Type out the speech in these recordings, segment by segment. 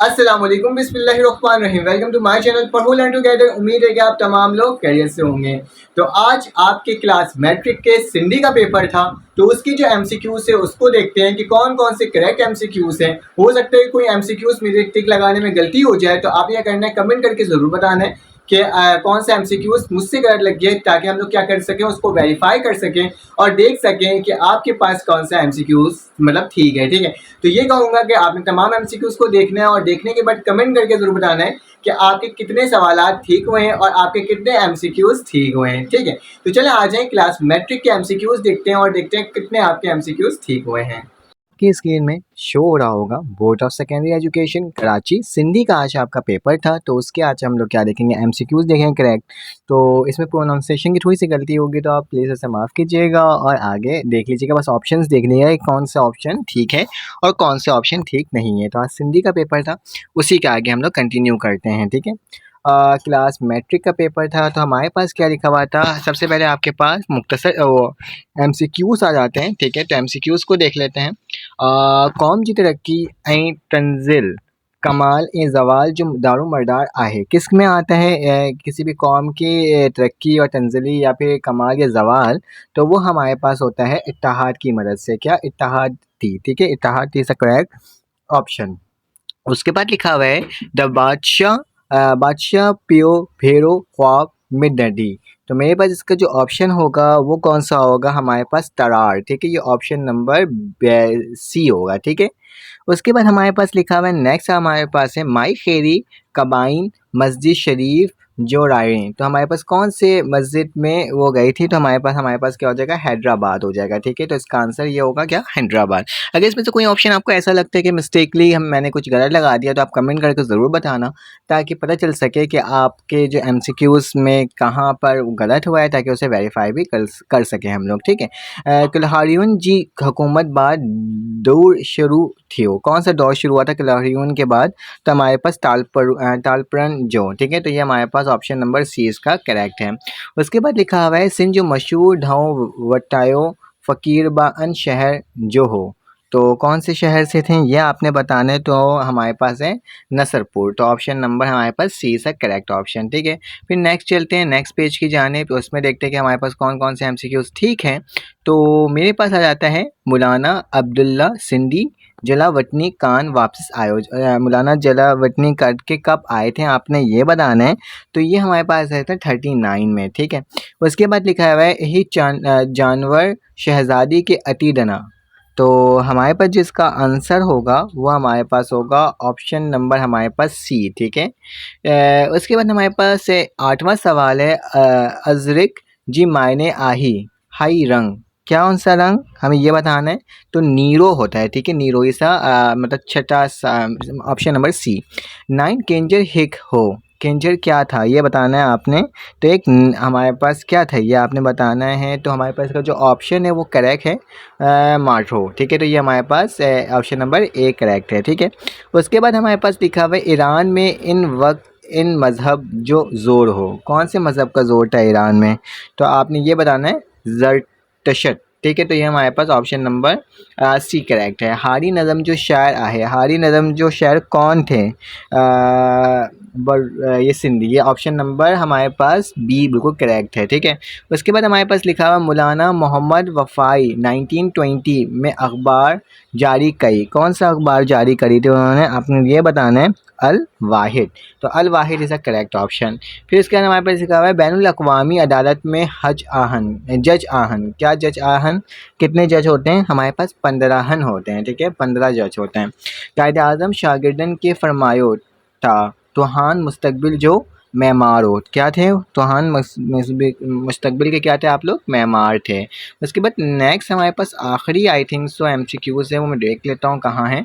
अस्सलाम वालेकुम, बिस्मिल्लाहिर्रहमानिर्रहीम। वेलकम टू माय चैनल पढ़ो लर्न टुगेदर। उम्मीद है कि आप तमाम लोग खैरियत से होंगे। तो आज आपके क्लास मैट्रिक के सिंधी का पेपर था, तो उसकी जो एमसीक्यूज है उसको देखते हैं कि कौन कौन से करेक्ट एमसीक्यूज हैं। हो सकता है कोई एमसीक्यूज मुझे टिक लगाने में गलती हो जाए, तो आप यह करना है, कमेंट करके ज़रूर बताना है कि कौन सा एमसीक्यूज मुझसे गलत लग गया, ताकि हम लोग क्या कर सकें, उसको वेरीफाई कर सकें और देख सकें कि आपके पास कौन सा एमसीक्यूज मतलब ठीक है। ठीक है, तो ये कहूँगा कि आपने तमाम एमसीक्यूज को देखना है और देखने के बाद कमेंट करके जरूर बताना है कि आपके कितने सवालात ठीक हुए हैं और आपके कितने एमसीक्यूज ठीक हुए हैं। ठीक है, तो चले आ जाएं, क्लास मैट्रिक के एमसीक्यूज देखते हैं और देखते हैं कितने आपके एमसीक्यूज ठीक हुए हैं। की स्क्रीन में शो हो रहा होगा board of secondary education Karachi Sindhi का आज आपका पेपर था। तो उसके आज हम लोग क्या देखेंगे, एमसीक्यूज देखेंगे करेक्ट। तो इसमें प्रोनाउंसिएशन की थोड़ी सी गलती होगी, तो आप प्लीज़ उसे माफ़ कीजिएगा और आगे देख लीजिएगा। बस ऑप्शंस देख लीजिएगा कौन सा ऑप्शन ठीक है और कौन से ऑप्शन ठीक नहीं है। तो आज सिंधी का पेपर था, उसी के आगे हम लोग कंटिन्यू करते हैं। ठीक है, क्लास मैट्रिक का पेपर था, तो हमारे पास क्या लिखा हुआ था। सबसे पहले आपके पास मुख्तसर वो एमसीक्यूज आ जाते हैं। ठीक है, तो एमसीक्यूज को देख लेते हैं। कौम जी तरक्की ऐं तंजिल कमाल ए जवाल जो दारुमदार आहे, किस में आता है। किसी भी कौम की तरक्की और तंजिली या फिर कमाल या जवाल, तो वो हमारे पास होता है इत्तेहाद की मदद से। क्या इत्तेहाद थी। ठीक है, इत्तेहाद थी करेक्ट ऑप्शन। उसके बाद लिखा हुआ है द बादशाह बादशाह पियो भेड़ो ख्वाब में डडी। तो मेरे पास इसका जो ऑप्शन होगा वो कौन सा होगा, हमारे पास तरार। ठीक है, ये ऑप्शन नंबर सी होगा। ठीक है, उसके बाद हमारे पास लिखा हुआ है नेक्स्ट हमारे पास है माई खेरी कबाइन मस्जिद शरीफ जो रायन। तो हमारे पास कौन से मस्जिद में वो गई थी, तो हमारे पास क्या हो जाएगा, हैदराबाद हो जाएगा। ठीक है, तो इसका आंसर ये होगा क्या, हैदराबाद। अगर इसमें से कोई ऑप्शन आपको ऐसा लगता है कि मिस्टेकली मैंने कुछ गलत लगा दिया, तो आप कमेंट करके ज़रूर बताना, ताकि पता चल सके कि आपके जो एमसीक्यूज़ में कहाँ पर गलत हुआ है, ताकि उसे वेरीफाई भी कर सकें हम लोग। ठीक है, कलहारियुन जी हुकूमत बाद दौर शुरू थी। कौन सा दौर शुरू हुआ था कलहारियुन के बाद, तो हमारे पास तालपरन जो। ठीक है, तो ये हमारे पास ऑप्शन नंबर सी इसका करेक्ट है। उसके बाद लिखा हुआ है सिंध जो मशहूर ढाओ वटायो फ़कीर बान शहर जो हो। तो कौन से शहर से थे ये आपने बताना है। तो हमारे पास है नसरपुर। तो ऑप्शन नंबर हमारे पास सी इसका करेक्ट ऑप्शन। ठीक है, फिर नेक्स्ट चलते हैं नेक्स्ट पेज की जानिब। उसमें देखते हैं कि हमारे पास कौन कौन से एमसीक्यूज ठीक हैं। तो मेरे पास आ जाता है मौलाना अब्दुल्ला सिंधी जलावतनी कान वापस आयो। मौलाना जलावतनी के कब आए थे आपने ये बताना है। तो ये हमारे पास रहता है 39 में। ठीक है, उसके बाद लिखा हुआ है ही जानवर शहजादी के अतीदना। तो हमारे पास जिसका आंसर होगा वो हमारे पास होगा ऑप्शन नंबर हमारे पास सी। ठीक है, उसके बाद हमारे पास 8वां सवाल है अजरिक जी मायने आही हाई रंग, क्या कौन सा रंग हमें ये बताना है। तो नीरो होता है। ठीक है, नीरो सा मतलब छठा ऑप्शन नंबर सी। 9 केंजर हिक हो, केंजर क्या था ये बताना है आपने। तो एक हमारे पास क्या था ये आपने बताना है। तो हमारे पास का जो ऑप्शन है वो करेक्ट है मार्टो। ठीक है, तो ये हमारे पास ऑप्शन नंबर ए करेक्ट है। ठीक है, उसके बाद हमारे पास लिखा हुआ है ईरान में इन वक्त इन मज़हब जो ज़ोर हो, कौन से मज़हब का ज़ोर था ईरान में। तो आपने ये बताना है ज़रतशत। ठीक है, तो ये हमारे पास ऑप्शन नंबर सी करेक्ट है। हारी नज़म जो शायर आहे, हारी नज़म जो शायर कौन थे, ये सिंधी। ये ऑप्शन नंबर हमारे पास बी बिल्कुल करेक्ट है। ठीक है, उसके बाद हमारे पास लिखा हुआ मौलाना मोहम्मद वफ़ाई 1920 में अखबार जारी करी, कौन सा अखबार जारी करी थी उन्होंने, आपने ये बताना है अल वाहिद। तो अल वाहिद इज़ अ करेक्ट ऑप्शन। फिर इसके बाद हमारे पास लिखा हुआ है बैनुल अक़वामी अदालत में जज आहन, क्या जज आहन कितने जज होते हैं, हमारे पास 15 होते हैं। ठीक है, 15 जज होते हैं। कायद आज़म शागिर्दन के फरमायो था तुहान मुस्तकबिल जो मेमार हो, क्या थे तुहान मुस्तकबिल के क्या थे आप लोग, मेमार थे। उसके बाद नेक्स्ट हमारे पास आखिरी आई थिंक सो एमसीक्यूज़ है, वो मैं देख लेता हूँ कहाँ है।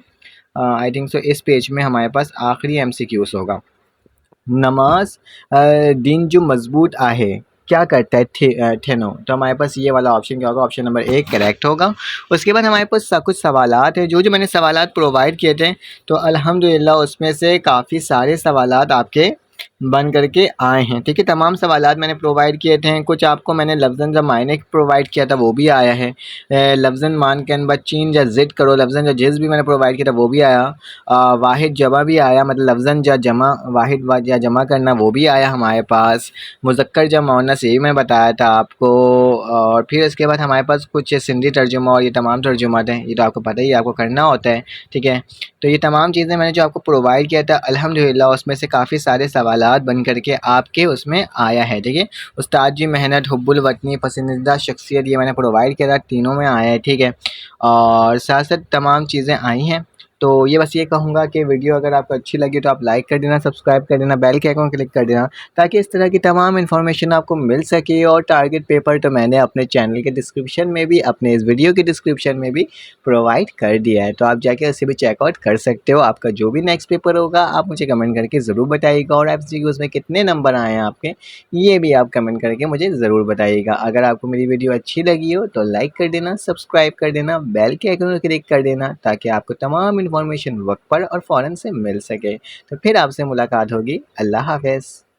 आई थिंक सो इस पेज में हमारे पास आखिरी एमसीक्यूज़ होगा। नमाज दिन जो मजबूत आहे क्या करता है थेनो। तो हमारे पास ये वाला ऑप्शन क्या होगा, ऑप्शन नंबर ए करेक्ट होगा। उसके बाद हमारे पास कुछ सवालात हैं जो मैंने सवालात प्रोवाइड किए थे, तो अल्हम्दुलिल्लाह उसमें से काफ़ी सारे सवालात आपके बन करके आए हैं। ठीक है, तमाम सवालात मैंने प्रोवाइड किए थे। कुछ आपको मैंने लफ्ज़न ज़ मायने प्रोवाइड किया था वो भी आया है। लफ्ज़न मान कैन ब चीन या ज़िद करो, लफ्ज़न ज जिज़ भी मैंने प्रोवाइड किया था वो भी आया। वाहिद जमा भी आया, मतलब लफ्ज़न ज जमा वाहिद व या जमा करना वो भी आया हमारे पास। मुज़क्कर ज मुअन्नस ये भी मैं बताया था आपको। और फिर इसके बाद हमारे पास कुछ सिंधी तर्जुमा और ये तमाम तर्जुमात हैं, ये तो आपको पता ही है, आपको करना होता है। ठीक है, तो ये तमाम चीज़ें मैंने जो आपको प्रोवाइड किया था अल्हम्दुलिल्लाह उसमें से काफ़ी सारे सवालात बन करके आपके उसमें आया है। ठीक है, उस्ताद जी मेहनत हुब्बुल वतनी पसंदीदा शख्सियत ये मैंने प्रोवाइड किया था, तीनों में आया है। ठीक है, और साथ साथ तमाम चीज़ें आई हैं। तो ये बस ये कहूँगा कि वीडियो अगर आपको अच्छी लगी तो आप लाइक कर देना, सब्सक्राइब कर देना, बेल के आइकन क्लिक कर देना, ताकि इस तरह की तमाम इन्फॉर्मेशन आपको मिल सके। और टारगेट पेपर तो मैंने अपने चैनल के डिस्क्रिप्शन में भी, अपने इस वीडियो के डिस्क्रिप्शन में भी प्रोवाइड कर दिया है, तो आप जाके उसे भी चेकआउट कर सकते हो। आपका जो भी नेक्स्ट पेपर होगा आप मुझे कमेंट करके ज़रूर बताइएगा, और एमसीक्यूज़ में कितने नंबर आए हैं आपके, ये भी आप कमेंट करके मुझे ज़रूर बताइएगा। अगर आपको मेरी वीडियो अच्छी लगी हो तो लाइक कर देना, सब्सक्राइब कर देना, बेल के आइकन को क्लिक कर देना, ताकि आपको तमाम इन्फॉर्मेशन वक्त पर और फ़ौरन से मिल सके। तो फिर आपसे मुलाकात होगी। अल्लाह हाफ़िज़।